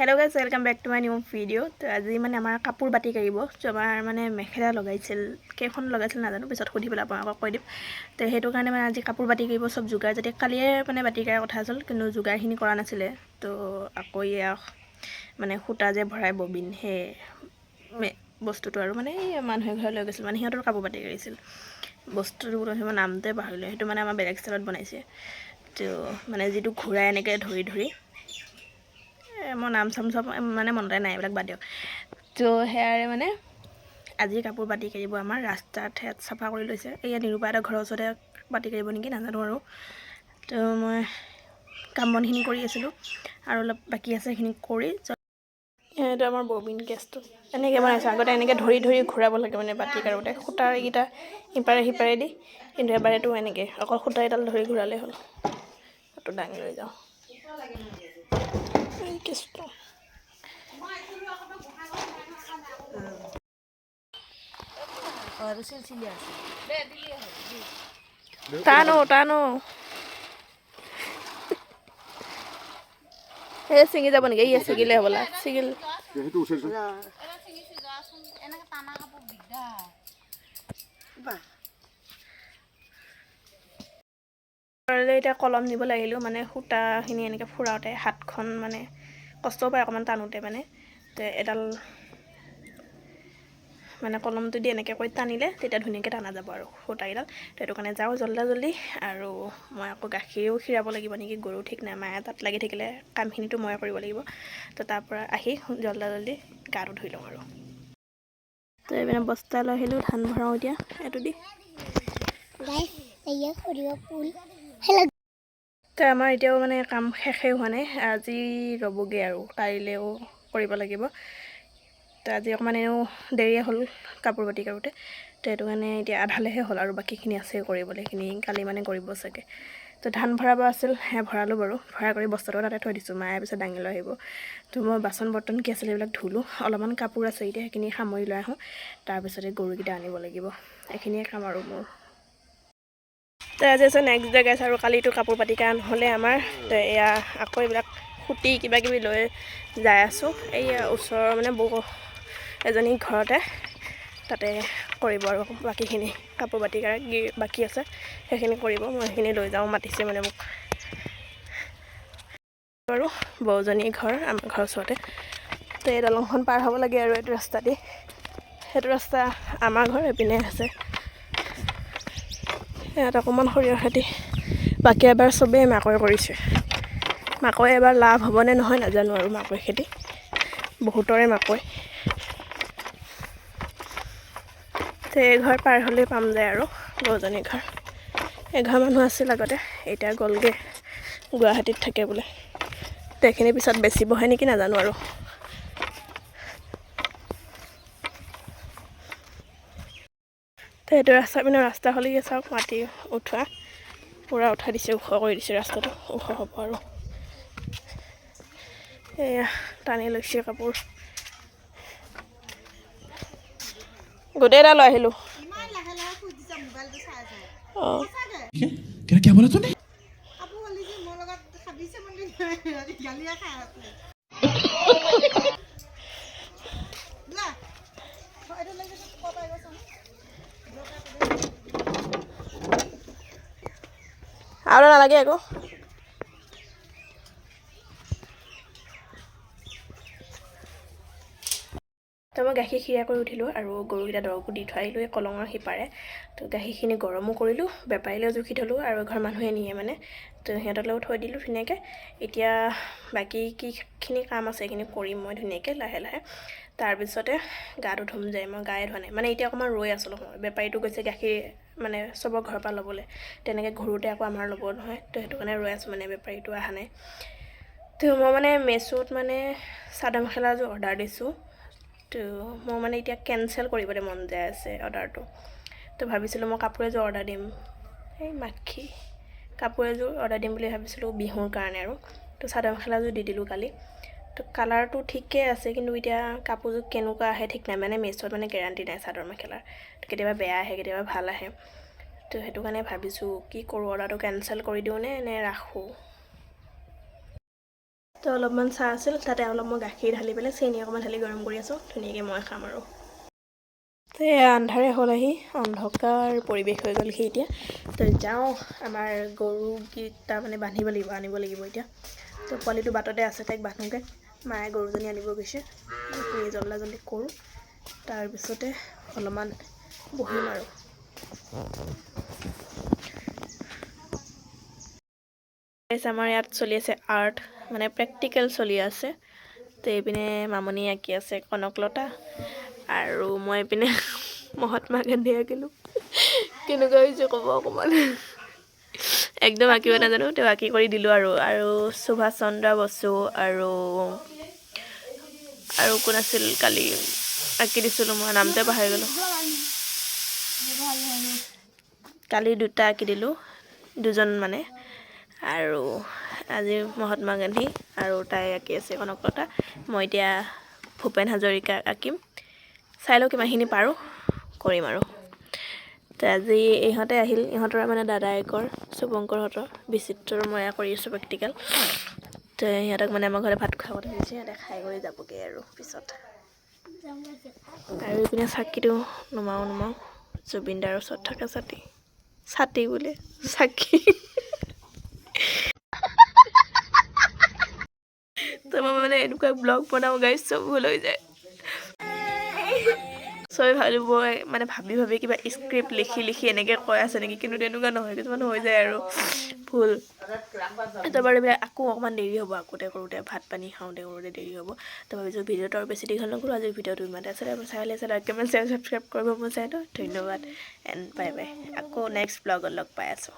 Hello guys, welcome back to my new video. तो आज मैं आम कपूर बाटी काढ़ जो मैं मेखेला लगाइছিল केइखन लगाइছিল नाजानो पिছত सुधि पेলাই आपनालोকক কৈ दिम। तो সেইটো কাৰণে मैं आज कपूर बाटी काढ़ सब जोगार जाते कालिए मैं बाटी काढ़ार कथा आछिल किन्तु जोगारखिनि কৰা नाছিলে। तो আকৌ इया मैं सूता जे भराय बबिन সেই বস্তুটো আৰু মানে মানুহে ঘৰ লৈ গৈছিল মানে সিহঁতৰ কাপোৰ বাটি কাঢ়িছিল বস্তুটো মই নামতে পাহৰিলোঁ। সেইটো মানে আমাৰ বেলেগ ষ্টাইলত বনাইছে। তো মানে যিটো ঘূৰাই এনেকৈ ধৰি ধৰি মই নাম চাম চব মানে মনতে নাই, এইবিলাক বাদ দিয়ক। তো সেয়াৰে মানে আজি কাপোৰ বাটি কাঢ়িব আমাৰ ৰাস্তাত চাফা কৰি লৈছে। এয়া নিৰুপা এটা ঘৰৰ ওচৰতে বাটি কাঢ়িব নেকি নাজানো আৰু। তো মই কাম বনখিনি কৰি আছিলোঁ আৰু অলপ বাকী আছে, সেইখিনি কৰি এইটো আমাৰ ববিন কেছটো এনেকৈ বনাইছোঁ। আগতে এনেকৈ ধৰি ধৰি ঘূৰাব লাগে মানে বাটি কাঢ়োতে সূতাৰ এইকেইটা ইপাৰে সিপাৰে দি, কিন্তু এবাৰেতো এনেকৈ অকল সূতা এডাল ধৰি ঘূৰালেই হ'ল। ফটো দাঙি লৈ যাওঁ এই কেছটো। টানো টানো এই ছিঙি যাব নেকি? এই ছিগিলে হ'বলা ছিগিল। এতিয়া কলম নিব লাগিলোঁ মানে সূতাখিনি এনেকৈ ফুৰাওঁতে হাতখন মানে কষ্ট পায় অকণমান টানোতে মানে। তো এডাল মানে কলমটো দি এনেকৈ কৰি টানিলে তেতিয়া ধুনীয়াকৈ টানা যাব আৰু সূতাকেইডাল। তো সেইটো কাৰণে যাওঁ জল্দি। আৰু মই আকৌ গাখীৰো খীৰাব লাগিব নেকি গৰু, ঠিক নাই। মায়ে তাত লাগি থাকিলে কামখিনিতো ময়ে কৰিব লাগিব। তো তাৰপৰা আহি জল্দি গাটো ধুই লওঁ আৰু। তো এইপিনে বস্তা লৈ আহিলোঁ, ধান ভৰাওঁ এতিয়া এইটো দি। তো আমাৰ এতিয়াও মানে কাম শেষেই হোৱা নাই, আজি ৰ'বগৈ আৰু কাইলৈও কৰিব লাগিব। তো আজি অকণমান এনেও দেৰিয়ে হ'ল কাপোৰ বাটি কাঢ়োতে। তো সেইটো কাৰণে এতিয়া আধালেহে হ'ল আৰু বাকীখিনি আছে কৰিবলৈ, সেইখিনি কালি মানে কৰিব চাগে। তো ধান ভৰাব আছিল, সেয়া ভৰালোঁ বাৰু। ভৰাই কৰি বস্তাটো তাতে থৈ দিছোঁ, মায়ে পিছত দাঙি লৈ আহিব। তো মই বাচন বৰ্তন কি আছিলে এইবিলাক ধুলোঁ, অলপমান কাপোৰ আছে এতিয়া সেইখিনি সামৰি লৈ আহোঁ। তাৰপিছতে গৰুকেইটা আনিব লাগিব, এইখিনিয়ে কাম আৰু মোৰ। তো আজি আছে নেক্সট ডে গাইছ, আৰু কালিতো কাপোৰ বাটি কাঢ়া নহ'লে আমাৰ। তো এয়া আকৌ এইবিলাক সুঁতি কিবাকিবি লৈ যাই আছোঁ। এইয়া ওচৰৰ মানে বৌ এজনী ঘৰতে, তাতে কৰিব আৰু বাকীখিনি কাপোৰ বাটি কাঢ়া বাকী আছে সেইখিনি কৰিব। মই সেইখিনি লৈ যাওঁ, মাতিছে মানে মোক বাৰু। বৌজনী ঘৰ আমাৰ ঘৰৰ ওচৰতে। তো এই দলংখন পাৰ হ'ব লাগে আৰু এইটো ৰাস্তা দি। সেইটো ৰাস্তা আমাৰ ঘৰ, এইপিনে আছে ইয়াত অকণমান সৰিয়হ খেতি। বাকী এবাৰ চবেই মাকৈ কৰিছে। মাকৈ এবাৰ লাভ হ'বনে নহয় নাজানো আৰু। মাকৈ খেতি বহুতৰে মাকৈ। তো এই ঘৰ পাৰ হ'লেই পাম যায় আৰু বৌজনী ঘৰ। এঘৰ মানুহ আছিল আগতে, এতিয়া গ'লগৈ গুৱাহাটীত থাকে বোলে। তো এইখিনি পিছত বেচিবহে নেকি নাজানো আৰু। তো এইটো ৰাস্তা পিনে ৰাস্তা হ'লে চাওক, মাটি উঠোৱা পূৰা উঠাই দিছে, ওখ কৰি দিছে ৰাস্তাটো, ওখ হ'ব আৰু। এয়া টানি লৈছে কাপোৰ, গোটেইটা লৈ আহিলোঁ। অঁ क्या बोला तूने? আৰু নালাগে আকৌ। তো মই গাখীৰ খীৰা কৰি উঠিলোঁ আৰু গৰুকেইটা দৰবো দি থৈ আহিলোঁ এই কলঙৰ সিপাৰে। তো গাখীৰখিনি গৰমো কৰিলোঁ, বেপাৰীলৈও জুখি থলোঁ আৰু এঘৰ মানুহে নিয়ে মানে। তো সিহঁতলৈও থৈ দিলোঁ ধুনীয়াকৈ। এতিয়া বাকী কিখিনি কাম আছে সেইখিনি কৰিম মই ধুনীয়াকৈ লাহে লাহে। তাৰপিছতে গাটো ধুম যায়, মই গায়ে ধোৱা নাই মানে। এতিয়া অকণমান ৰৈ আছোঁ অলপ সময়, বেপাৰীটো গৈছে গাখীৰ মানে চবৰ ঘৰৰ পৰা ল'বলৈ। তেনেকৈ ঘূৰোতে আকৌ আমাৰ ল'ব নহয়, তো সেইটো কাৰণে ৰৈ আছোঁ মানে, বেপাৰীটো অহা নাই। তো মই মানে মেছোত মানে চাদৰ মেখেলা এযোৰ অৰ্ডাৰ দিছোঁ। তো মই মানে এতিয়া কেঞ্চেল কৰিবলৈ মন যায় আছে অৰ্ডাৰটো। তো ভাবিছিলোঁ মই কাপোৰ এযোৰ অৰ্ডাৰ দিম, এই মাখি কাপোৰ এযোৰ অৰ্ডাৰ দিম বুলি ভাবিছিলোঁ বিহুৰ কাৰণে আৰু। তো চাদৰ মেখেলাযোৰ দি দিলোঁ কালি। তো কালাৰটো ঠিকেই আছে, কিন্তু এতিয়া কাপোৰযোৰ কেনেকুৱা আহে ঠিক নাই মানে। মেছোত মানে গেৰাণ্টি নাই চাদৰ মেখেলাৰ, কেতিয়াবা বেয়া আহে কেতিয়াবা ভাল আহে। তো সেইটো কাৰণে ভাবিছোঁ কি কৰোঁ, অৰ্ডাৰটো কেঞ্চেল কৰি দিওঁ নে ৰাখোঁ। তো অলপমান চাহ আছিল, তাতে অলপ মই গাখীৰ ঢালি পেলাই চেনি অকণমান ঢালি গৰম কৰি আছোঁ, ধুনীয়াকৈ মই খাম আৰু। তো আন্ধাৰে হ'ল আহি, অন্ধকাৰ পৰিৱেশ হৈ গ'লহি এতিয়া। তো যাওঁ, আমাৰ গৰুকেইটা মানে আনিব লাগিব এতিয়া। তো পোৱালিটো বাটতে আছে, তাইক বান্ধোগৈ। মায়ে গৰুজনী আনিব গৈছে, সেইখিনি জল্দি কৰোঁ, তাৰপিছতে অলপমান বহিম আৰু। আমাৰ ইয়াত চলি আছে আৰ্ট, মানে প্ৰেক্টিকেল চলি আছে। তো এইপিনে মামনি আঁকি আছে কনকলতা, আৰু মই এইপিনে মহাত্মা গান্ধী আঁকিলোঁ। কেনেকুৱা হৈছে ক'ব অকণমান। একদম আঁকিব নাজানো, তেওঁ আঁকি কৰি দিলোঁ আৰু সুভাষ চন্দ্ৰ বসু আৰু কোন আছিল কালি আঁকি দিছিলোঁ, মই নামটোৱে পাহৰি গ'লোঁ। কালি দুটা আঁকি দিলোঁ, দুজন মানে। আৰু আজি মহাত্মা গান্ধী, আৰু তাই আঁকি আছে কনকলতা। মই এতিয়া ভূপেন হাজৰিকা আঁকিম, চাই লওঁ কিমানখিনি পাৰোঁ, কৰিম আৰু। তো আজি ইহঁতে আহিল, ইহঁতৰ মানে দাদায়েকৰ শুভংকৰহঁতৰ বিচিত্ৰ মই কৰি আছোঁ প্ৰেক্টিকেল। তো সিহঁতক মানে আমাৰ ঘৰতে ভাত খোৱা কথা হৈছে, সিহঁতে খাই কৰি যাবগৈ আৰু পিছত। আৰু এইপিনে চাকিটো নুমাওঁ, জুবিনদাৰ ওচৰত থকা ছাতি বোলে চাকি। তো মই মানে এনেকুৱা ব্লগ বনাওঁ গাইজ, চব ভুল হৈ যায়। চবেই মানে ভাবি কিবা স্ক্ৰিপ্ট লিখি এনেকৈ কৈ আছে নেকি, কিন্তু তেনেকুৱা নহয়, কিছুমান হৈ যায় আৰু ভুল। তো বাৰু এইবিলাক আকৌ অকণমান দেৰি হ'ব, কৰোঁতে ভাত পানী খাওঁতে দেৰি হ'ব। তো ভাবিছোঁ ভিডিঅ'টো আৰু বেছি দীঘল নকৰোঁ, আজিৰ ভিডিঅ'টো ইমানতে আছিলে। চাই লাইক কমেণ্ট শ্বেয়াৰ ছাবস্ক্ৰাইব কৰিব মোৰ চেনেলটো। ধন্যবাদ এণ্ড বাই বাই। আকৌ নেক্সট ব্লগত লগ পাই আছোঁ।